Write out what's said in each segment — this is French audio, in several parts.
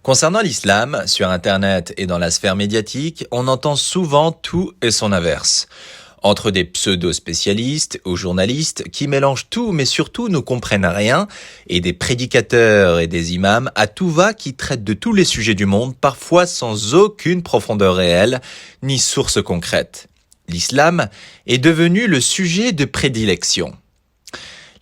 Concernant l'islam, sur Internet et dans la sphère médiatique, on entend souvent tout et son inverse. Entre des pseudo-spécialistes ou journalistes qui mélangent tout mais surtout ne comprennent rien, et des prédicateurs et des imams à tout va qui traitent de tous les sujets du monde, parfois sans aucune profondeur réelle ni source concrète. L'islam est devenu le sujet de prédilection.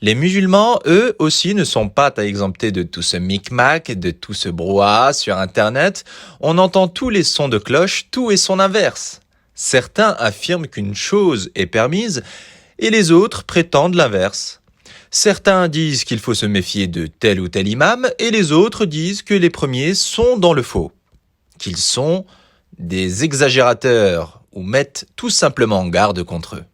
Les musulmans, eux aussi, ne sont pas exemptés de tout ce micmac, de tout ce brouhaha sur Internet. On entend tous les sons de cloche, tout et son inverse. Certains affirment qu'une chose est permise et les autres prétendent l'inverse. Certains disent qu'il faut se méfier de tel ou tel imam et les autres disent que les premiers sont dans le faux, qu'ils sont des exagérateurs ou mettent tout simplement en garde contre eux.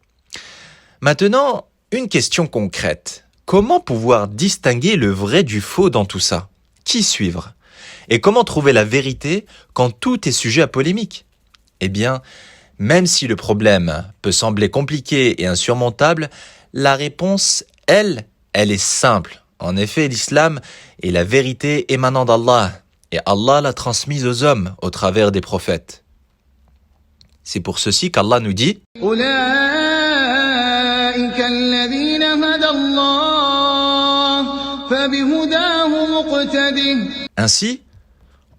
Maintenant, une question concrète. Comment pouvoir distinguer le vrai du faux dans tout ça? Qui suivre? Et comment trouver la vérité quand tout est sujet à polémique? Eh bien, même si le problème peut sembler compliqué et insurmontable, la réponse, elle est simple. En effet, l'islam est la vérité émanant d'Allah, et Allah l'a transmise aux hommes au travers des prophètes. C'est pour ceci qu'Allah nous dit Ainsi,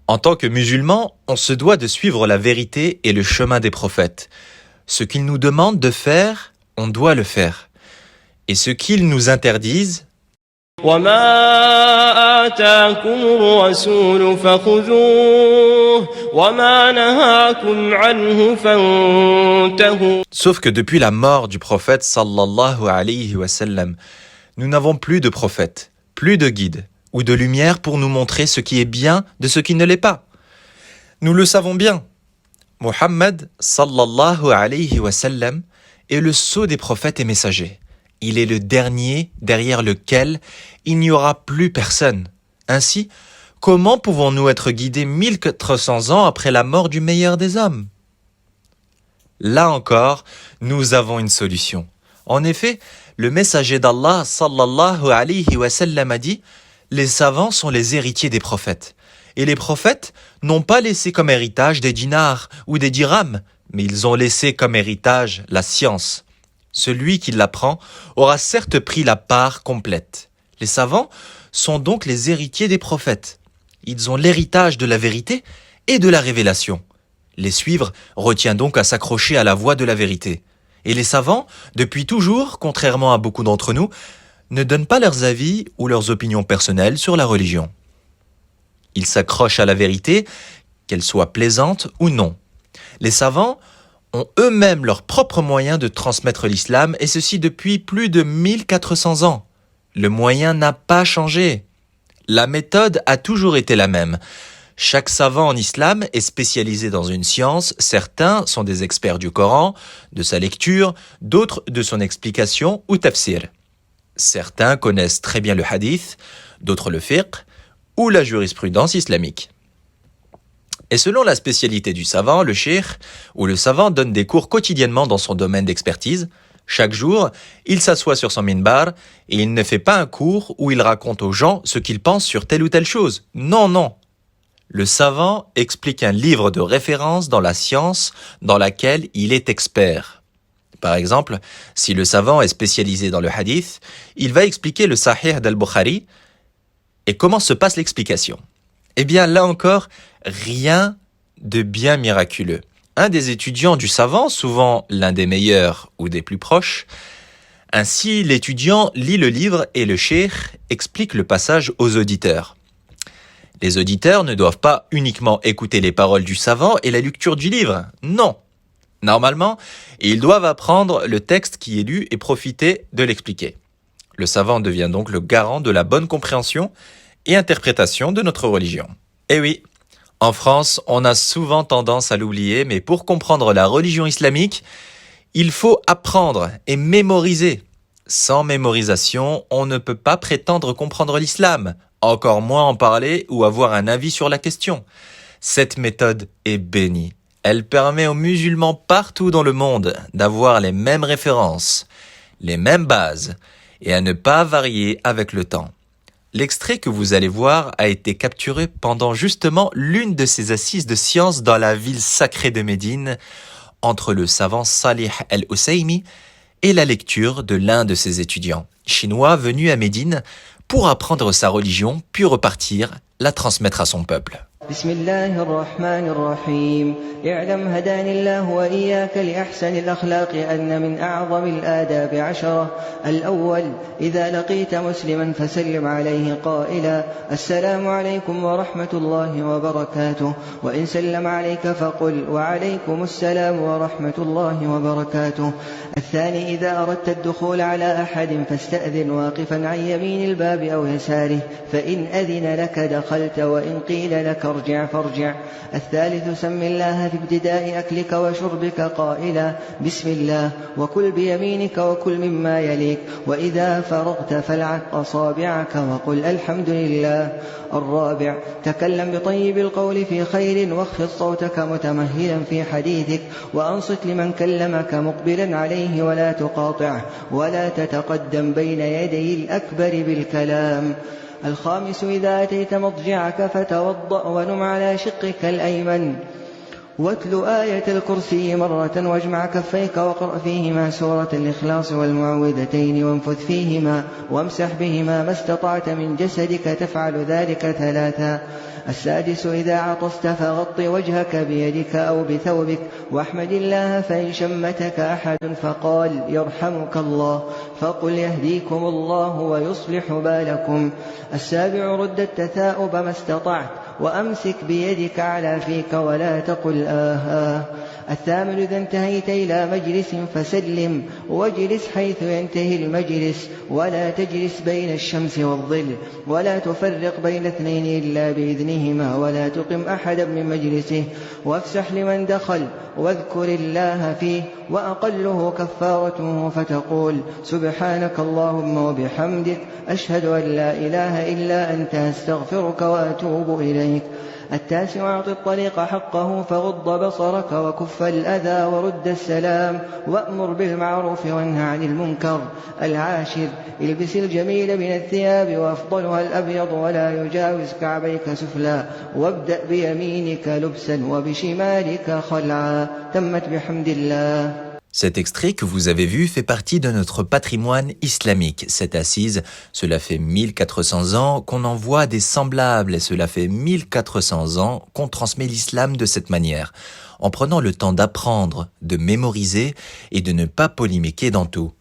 en tant que musulmans, on se doit de suivre la vérité et le chemin des prophètes. Ce qu'ils nous demandent de faire, on doit le faire. Et ce qu'ils nous interdisent, sauf que depuis la mort du prophète sallallahu alayhi wa sallam, nous n'avons plus de prophète, plus de guide ou de lumière pour nous montrer ce qui est bien de ce qui ne l'est pas. Nous le savons bien. Muhammad sallallahu alayhi wa sallam est le sceau des prophètes et messagers. Il est le dernier derrière lequel il n'y aura plus personne. Ainsi, comment pouvons-nous être guidés 1400 ans après la mort du meilleur des hommes? Là encore, nous avons une solution. En effet, le messager d'Allah sallallahu alayhi wa sallam a dit « Les savants sont les héritiers des prophètes. » Et les prophètes n'ont pas laissé comme héritage des dinars ou des dirhams, mais ils ont laissé comme héritage la science. Celui qui l'apprend aura certes pris la part complète. Les savants sont donc les héritiers des prophètes. Ils ont l'héritage de la vérité et de la révélation. Les suivre retient donc à s'accrocher à la voie de la vérité. Et les savants, depuis toujours, contrairement à beaucoup d'entre nous, ne donnent pas leurs avis ou leurs opinions personnelles sur la religion. Ils s'accrochent à la vérité, qu'elle soit plaisante ou non. Les savants ont eux-mêmes leurs propres moyens de transmettre l'islam, et ceci depuis plus de 1400 ans. Le moyen n'a pas changé. La méthode a toujours été la même. Chaque savant en islam est spécialisé dans une science. Certains sont des experts du Coran, de sa lecture, d'autres de son explication ou tafsir. Certains connaissent très bien le hadith, d'autres le fiqh ou la jurisprudence islamique. Et selon la spécialité du savant, le cheikh ou le savant donne des cours quotidiennement dans son domaine d'expertise. Chaque jour, il s'assoit sur son minbar et il ne fait pas un cours où il raconte aux gens ce qu'il pense sur telle ou telle chose. Non, non. Le savant explique un livre de référence dans la science dans laquelle il est expert. Par exemple, si le savant est spécialisé dans le hadith, il va expliquer le Sahih d'Al-Bukhari. Et comment se passe l'explication? Eh bien, là encore, rien de bien miraculeux. Un des étudiants du savant, souvent l'un des meilleurs ou des plus proches, ainsi l'étudiant lit le livre et le cheikh explique le passage aux auditeurs. Les auditeurs ne doivent pas uniquement écouter les paroles du savant et la lecture du livre, non. Normalement, ils doivent apprendre le texte qui est lu et profiter de l'expliquer. Le savant devient donc le garant de la bonne compréhension et interprétation de notre religion. Eh oui, en France, on a souvent tendance à l'oublier, mais pour comprendre la religion islamique, il faut apprendre et mémoriser. Sans mémorisation, on ne peut pas prétendre comprendre l'islam, encore moins en parler ou avoir un avis sur la question. Cette méthode est bénie. Elle permet aux musulmans partout dans le monde d'avoir les mêmes références, les mêmes bases, et à ne pas varier avec le temps. L'extrait que vous allez voir a été capturé pendant justement l'une de ces assises de sciences dans la ville sacrée de Médine, entre le savant Salih al-Husaymi et la lecture de l'un de ses étudiants, chinois venu à Médine pour apprendre sa religion puis repartir la transmettre à son peuple. بسم الله الرحمن الرحيم اعلم هداني الله وإياك لأحسن الأخلاق أن من أعظم الآداب 10 الأول إذا لقيت مسلما فسلم عليه قائلا السلام عليكم ورحمة الله وبركاته وإن سلم عليك فقل وعليكم السلام ورحمة الله وبركاته. الثاني إذا أردت الدخول على أحد فاستأذن واقفا عن يمين الباب أو يساره فإن أذن لك دخلت وإن قيل لك ارجع فارجع. الثالث سم الله في ابتداء أكلك وشربك قائلا بسم الله وكل بيمينك وكل مما يليك وإذا فرغت فالعق أصابعك وقل الحمد لله. الرابع تكلم بطيب القول في خير واخفض صوتك متمهلا في حديثك وأنصت لمن كلمك مقبلا عليه ولا تقاطعه ولا تتقدم بين يدي الأكبر بالكلام. الخامس إذا أتيت مضجعك فتوضأ ونم على شقك الأيمن واتل آية الكرسي مرة واجمع كفيك وقرأ فيهما سورة الإخلاص والمعوذتين وانفث فيهما وامسح بهما ما استطعت من جسدك تفعل ذلك 3. السادس إذا عطست فغط وجهك بيدك أو بثوبك واحمد الله فإن شمتك أحد فقال يرحمك الله فقل يهديكم الله ويصلح بالكم. السابع رد التثاؤب ما استطعت وأمسك بيدك على فيك ولا تقل آه. الثامن إذا انتهيت إلى مجلس فسلم واجلس حيث ينتهي المجلس ولا تجلس بين الشمس والظل ولا تفرق بين اثنين إلا بإذنهما ولا تقم أحدا من مجلسه وافسح لمن دخل واذكر الله فيه وأقله كفارته فتقول سبحانك اللهم وبحمدك أشهد أن لا إله إلا أنت أستغفرك وأتوب إليك. التاسع أعط الطريق حقه فغض بصرك وكف الأذى ورد السلام وأمر بالمعروف وانه عن المنكر. العاشر البس الجميل من الثياب وأفضلها الأبيض ولا يجاوز كعبيك سفلا وابدأ بيمينك لبسا وبشمالك خلعا. تمت بحمد الله. Cet extrait que vous avez vu fait partie de notre patrimoine islamique. Cette assise, cela fait 1400 ans qu'on en voit des semblables et cela fait 1400 ans qu'on transmet l'islam de cette manière, en prenant le temps d'apprendre, de mémoriser et de ne pas polémiquer dans tout.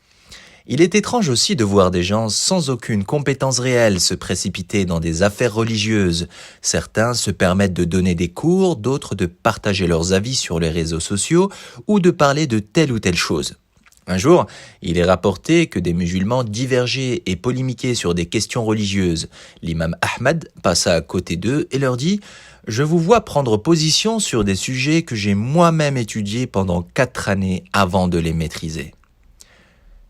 Il est étrange aussi de voir des gens sans aucune compétence réelle se précipiter dans des affaires religieuses. Certains se permettent de donner des cours, d'autres de partager leurs avis sur les réseaux sociaux ou de parler de telle ou telle chose. Un jour, il est rapporté que des musulmans divergeaient et polémiquaient sur des questions religieuses. L'imam Ahmad passa à côté d'eux et leur dit « Je vous vois prendre position sur des sujets que j'ai moi-même étudiés pendant 4 années avant de les maîtriser. »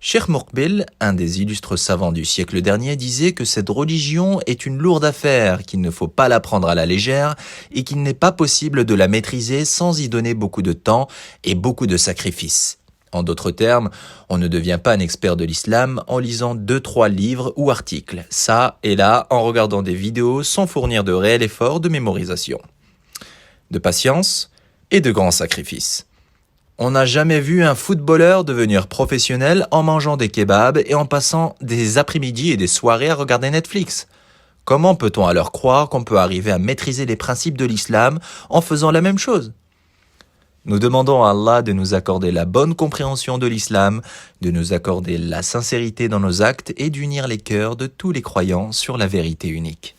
Cheikh Moukbil, un des illustres savants du siècle dernier, disait que cette religion est une lourde affaire, qu'il ne faut pas la prendre à la légère et qu'il n'est pas possible de la maîtriser sans y donner beaucoup de temps et beaucoup de sacrifices. En d'autres termes, on ne devient pas un expert de l'islam en lisant 2-3 livres ou articles, ça et là, en regardant des vidéos sans fournir de réel effort de mémorisation, de patience et de grands sacrifices. On n'a jamais vu un footballeur devenir professionnel en mangeant des kebabs et en passant des après-midi et des soirées à regarder Netflix. Comment peut-on alors croire qu'on peut arriver à maîtriser les principes de l'islam en faisant la même chose ? Nous demandons à Allah de nous accorder la bonne compréhension de l'islam, de nous accorder la sincérité dans nos actes et d'unir les cœurs de tous les croyants sur la vérité unique.